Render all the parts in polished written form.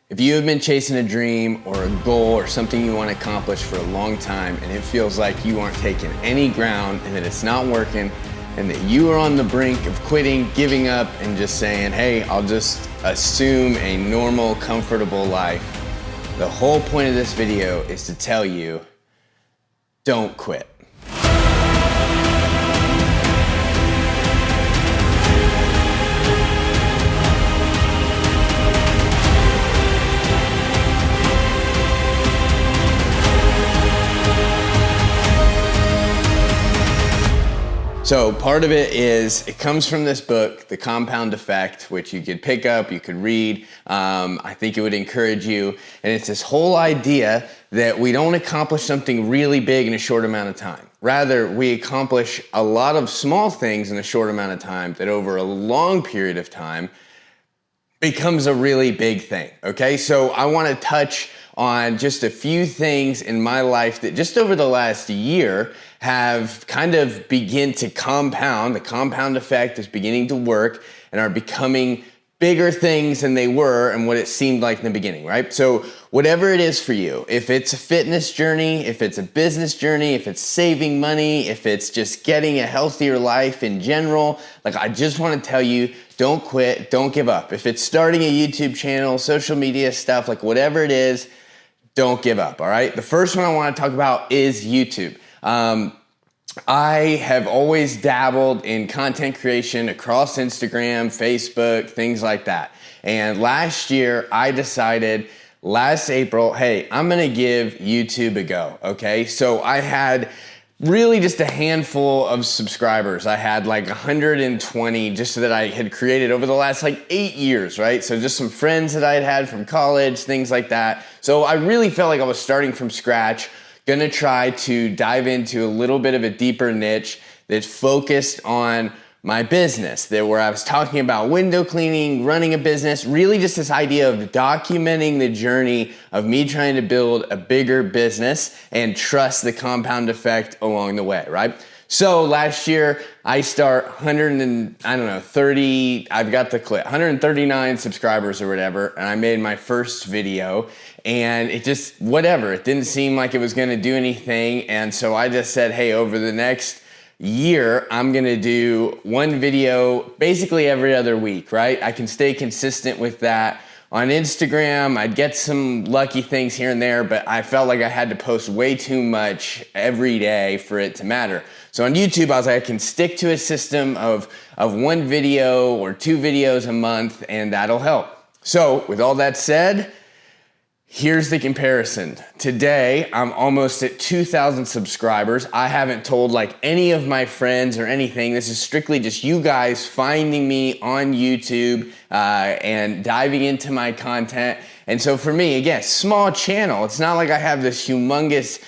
If you have been chasing a dream or a goal or something you want to accomplish for a long time and it feels like you aren't taking any ground and that it's not working and that you are on the brink of quitting, giving up, and just saying, hey, I'll just assume a normal, comfortable life, the whole point of this video is to tell you, don't quit. So part of it comes from this book, The Compound Effect, which you could pick up, you could read. I think it would encourage you. And it's this whole idea that we don't accomplish something really big in a short amount of time. Rather, we accomplish a lot of small things in a short amount of time that over a long period of time becomes a really big thing, okay? So I want to touch on just a few things in my life that just over the last year have kind of begin to compound. The compound effect is beginning to work and are becoming bigger things than they were and what it seemed like in the beginning, right? So whatever it is for you, if it's a fitness journey, if it's a business journey, if it's saving money, if it's just getting a healthier life in general, like I just want to tell you, don't quit, don't give up. If it's starting a YouTube channel, social media stuff, like whatever it is, don't give up, all right? The first one I want to talk about is YouTube. I have always dabbled in content creation across Instagram, Facebook, things like that. And last year, I decided last April, hey, I'm gonna give YouTube a go, okay? So I had really just a handful of subscribers. I had like 120 just that I had created over the last like 8 years, right? So just some friends that I had from college, things like that. So I really felt like I was starting from scratch, gonna try to dive into a little bit of a deeper niche that's focused on my business, where I was talking about window cleaning, running a business, really just this idea of documenting the journey of me trying to build a bigger business and trust the compound effect along the way, right? So last year I start 139 subscribers or whatever, and I made my first video and it just, whatever, it didn't seem like it was gonna do anything. And so I just said, hey, over the next year, I'm gonna do one video basically every other week, right? I can stay consistent with that. On Instagram, I'd get some lucky things here and there, but I felt like I had to post way too much every day for it to matter. So on YouTube, I was like, I can stick to a system of one video or 2 videos a month, and that'll help. So with all that said, here's the comparison. Today, I'm almost at 2,000 subscribers. I haven't told like any of my friends or anything. This is strictly just you guys finding me on YouTube and diving into my content. And so for me, again, small channel. It's not like I have this humongous,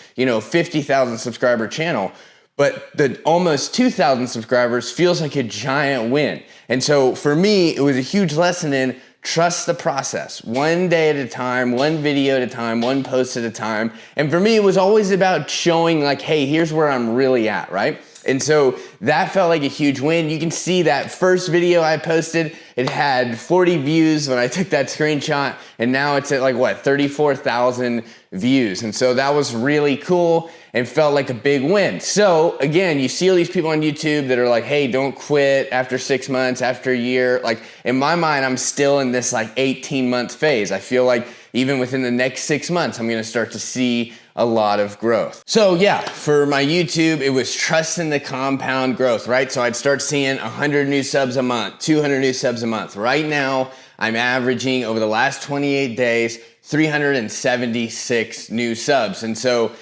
50,000 subscriber channel, but the almost 2,000 subscribers feels like a giant win. And so for me, it was a huge lesson in trust the process, one day at a time, one video at a time, one post at a time. And for me, it was always about showing like, hey, here's where I'm really at, right? And so that felt like a huge win. You can see that first video I posted, it had 40 views when I took that screenshot, and now it's at like what, 34,000 views. And so that was really cool and felt like a big win. So again, you see all these people on YouTube that are like, hey, don't quit after 6 months, after a year. Like in my mind, I'm still in this like 18-month phase. I feel like even within the next 6 months, I'm gonna start to see a lot of growth. So yeah, for my YouTube, it was trusting the compound growth, right? So I'd start seeing 100 new subs a month, 200 new subs a month. Right now, I'm averaging over the last 28 days, 376 new subs. And so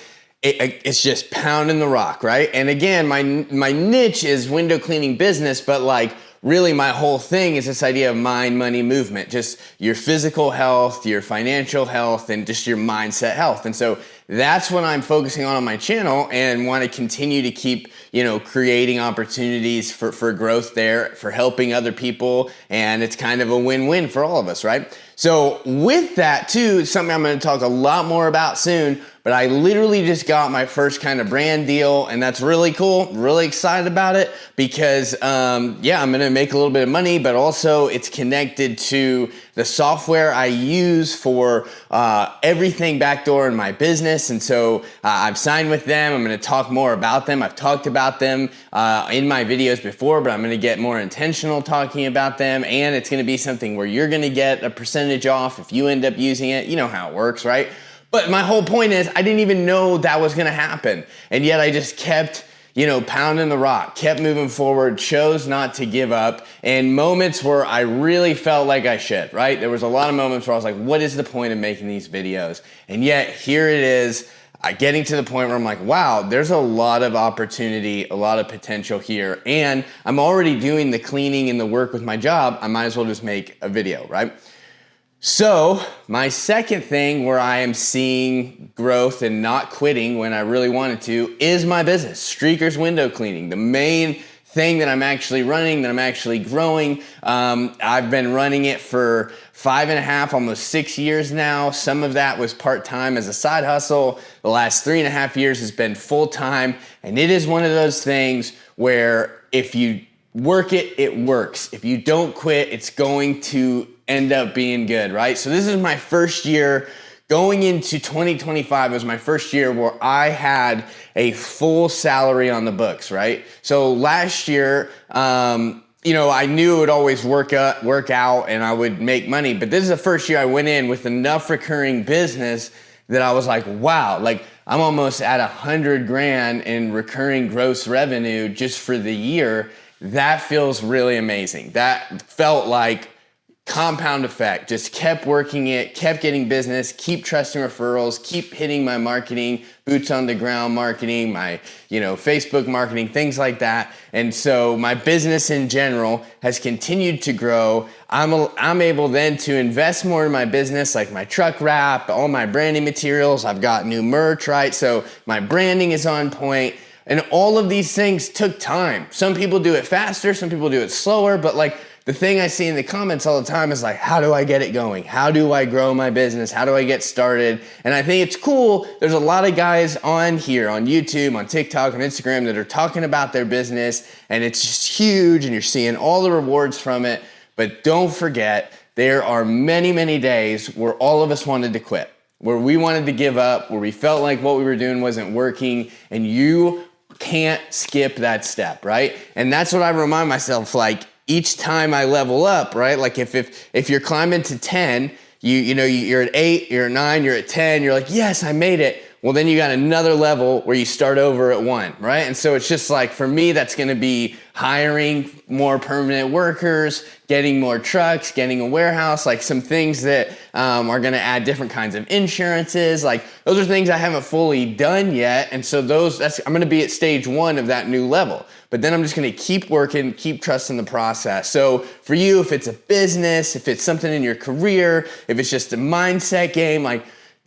it's just pounding the rock, right? And again, my niche is window cleaning business, but like really my whole thing is this idea of mind, money, movement, just your physical health, your financial health, and just your mindset health. And so that's what I'm focusing on my channel, and want to continue to keep, creating opportunities for growth there, for helping other people. And it's kind of a win-win for all of us, right? So with that too, something I'm going to talk a lot more about soon, but I literally just got my first kind of brand deal, and that's really cool. Really excited about it because, I'm going to make a little bit of money, but also it's connected to the software I use for everything backdoor in my business. And so I've signed with them. I'm going to talk more about them. I've talked about them in my videos before, but I'm going to get more intentional talking about them. And it's going to be something where you're going to get a percentage off if you end up using it. You know how it works, right? But my whole point is I didn't even know that was going to happen. And yet I just kept pounding the rock, kept moving forward, chose not to give up. And moments where I really felt like I should, right? There was a lot of moments where I was like, what is the point of making these videos? And yet here it is, getting to the point where I'm like, wow, there's a lot of opportunity, a lot of potential here. And I'm already doing the cleaning and the work with my job. I might as well just make a video, right? So my second thing where I am seeing growth and not quitting when I really wanted to is my business, Streakers Window Cleaning. The main thing that I'm actually running, that I'm actually growing. I've been running it for 5.5, almost 6 years now. Some of that was part-time as a side hustle. The last 3.5 years has been full-time. And it is one of those things where if you work it, it works. If you don't quit, it's going to end up being good, right? So this is my first year. Going into 2025 was my first year where I had a full salary on the books, right? So last year, I knew it would always work out and I would make money, but this is the first year I went in with enough recurring business that I was like, wow, like I'm almost at 100 grand in recurring gross revenue just for the year. That feels really amazing. That felt like compound effect, just kept working it, kept getting business, keep trusting referrals, keep hitting my marketing, boots on the ground marketing, my, Facebook marketing, things like that. And so my business in general has continued to grow. I'm able then to invest more in my business, like my truck wrap, all my branding materials. I've got new merch, right? So my branding is on point. And all of these things took time. Some people do it faster, some people do it slower, but like the thing I see in the comments all the time is like, how do I get it going? How do I grow my business? How do I get started? And I think it's cool. There's a lot of guys on here, on YouTube, on TikTok, on Instagram that are talking about their business, and it's just huge and you're seeing all the rewards from it. But don't forget, there are many, many days where all of us wanted to quit, where we wanted to give up, where we felt like what we were doing wasn't working, and you can't skip that step, right? And that's what I remind myself, like each time I level up, right? Like if you're climbing to 10, you're at 8, you're at 9, you're at 10, you're like, yes, I made it. Well, then you got another level where you start over at 1, right? And so it's just like, for me, that's gonna be hiring more permanent workers, getting more trucks, getting a warehouse, like some things that are gonna add different kinds of insurances. Like those are things I haven't fully done yet. And so I'm gonna be at stage 1 of that new level. But then I'm just gonna keep working, keep trusting the process. So for you, if it's a business, if it's something in your career, if it's just a mindset game, like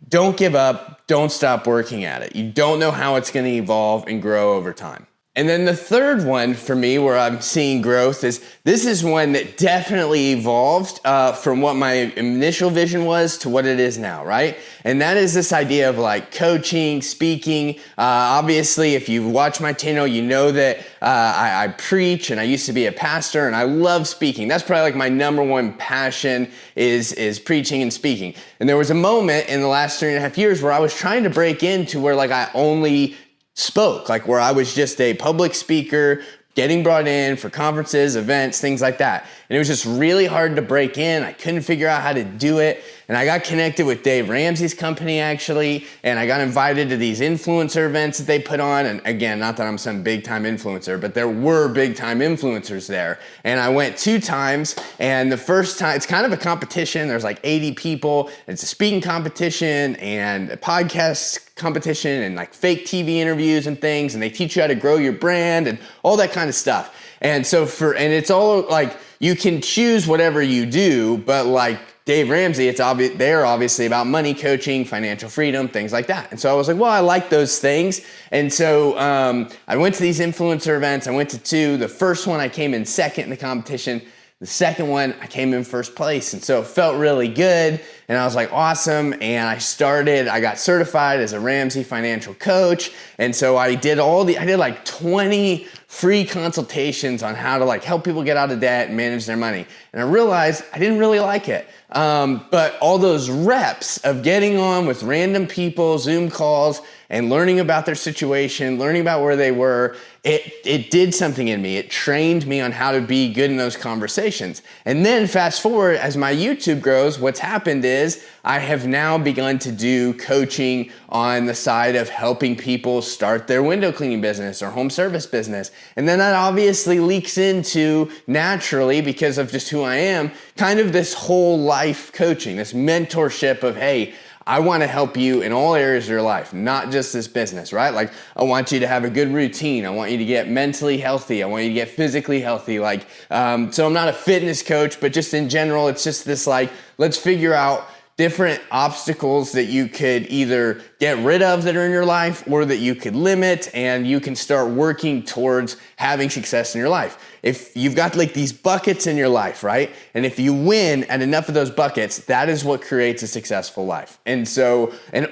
don't give up, don't stop working at it. You don't know how it's gonna evolve and grow over time. And then the third one for me where I'm seeing growth is, this is one that definitely evolved from what my initial vision was to what it is now, right? And that is this idea of like coaching, speaking. Obviously, if you watch my channel, you know that I preach and I used to be a pastor and I love speaking. That's probably like my number one passion is preaching and speaking. And there was a moment in the last 3.5 years where I was trying to break into where like I only spoke, like where I was just a public speaker, getting brought in for conferences, events, things like that. And it was just really hard to break in. I couldn't figure out how to do it. And I got connected with Dave Ramsey's company actually, and I got invited to these influencer events that they put on. And again, not that I'm some big time influencer, but there were big time influencers there. And I went 2 times, and the first time, it's kind of a competition. There's like 80 people. It's a speaking competition and a podcast competition and like fake TV interviews and things. And they teach you how to grow your brand and all that kind of stuff. And so and it's all like, you can choose whatever you do, but like Dave Ramsey, they're obviously about money coaching, financial freedom, things like that. And so I was like, well, I like those things. And so I went to these influencer events. I went to 2. The first one, I came in second in the competition. The second one, I came in first place. And so it felt really good. And I was like, awesome. And I got certified as a Ramsey financial coach. And so I did like 20 free consultations on how to like help people get out of debt and manage their money. And I realized I didn't really like it. But all those reps of getting on with random people, Zoom calls, and learning about their situation, learning about where they were, it did something in me. It trained me on how to be good in those conversations. And then fast forward, as my YouTube grows, what's happened is I have now begun to do coaching on the side of helping people start their window cleaning business or home service business. And then that obviously leaks into, naturally, because of just who I am, kind of this whole life coaching, this mentorship of, hey, I want to help you in all areas of your life, not just this business, right? Like, I want you to have a good routine. I want you to get mentally healthy. I want you to get physically healthy. So I'm not a fitness coach, but just in general, it's just this like, let's figure out different obstacles that you could either get rid of that are in your life or that you could limit, and you can start working towards having success in your life. If you've got like these buckets in your life, right? And if you win at enough of those buckets, that is what creates a successful life. And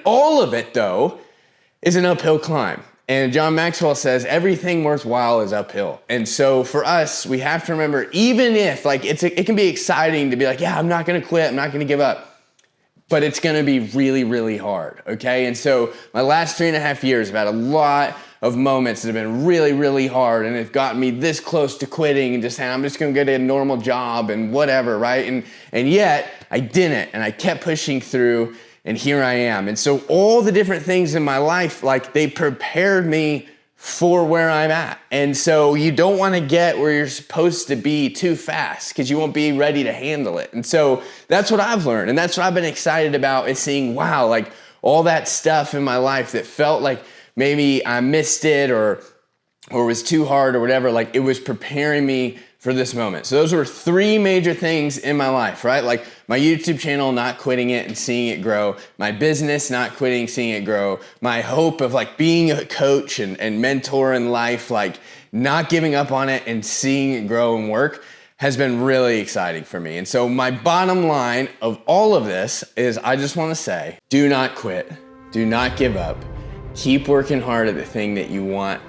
all of it though is an uphill climb. And John Maxwell says everything worthwhile is uphill. And so for us, we have to remember, even if like it can be exciting to be like, yeah, I'm not gonna quit, I'm not gonna give up. But it's gonna be really, really hard, okay? And so my last 3.5 years, I've had a lot of moments that have been really, really hard, and it's gotten me this close to quitting and just saying, I'm just gonna get a normal job and whatever, right? And yet, I didn't, and I kept pushing through, and here I am. And so all the different things in my life, like, they prepared me for where I'm at. And so you don't want to get where you're supposed to be too fast, because you won't be ready to handle it. And so that's what I've learned. And that's what I've been excited about, is seeing, wow, like all that stuff in my life that felt like maybe I missed it or was too hard or whatever, like it was preparing me for this moment. So those were 3 major things in my life, right? Like my YouTube channel, not quitting it and seeing it grow. My business, not quitting, seeing it grow. My hope of like being a coach and mentor in life, like not giving up on it and seeing it grow and work, has been really exciting for me. And so my bottom line of all of this is, I just want to say, do not quit. Do not give up. Keep working hard at the thing that you want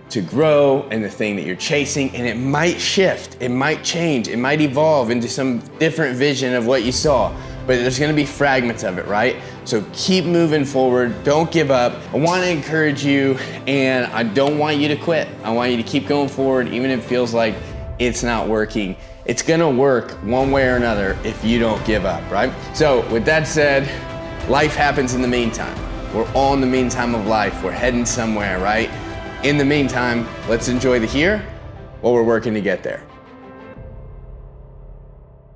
to grow and the thing that you're chasing, and it might shift, it might change, it might evolve into some different vision of what you saw, but there's gonna be fragments of it, right? So keep moving forward, don't give up. I wanna encourage you, and I don't want you to quit. I want you to keep going forward, even if it feels like it's not working. It's gonna work one way or another if you don't give up, right? So with that said, life happens in the meantime. We're all in the meantime of life. We're heading somewhere, right? In the meantime, let's enjoy the here while we're working to get there.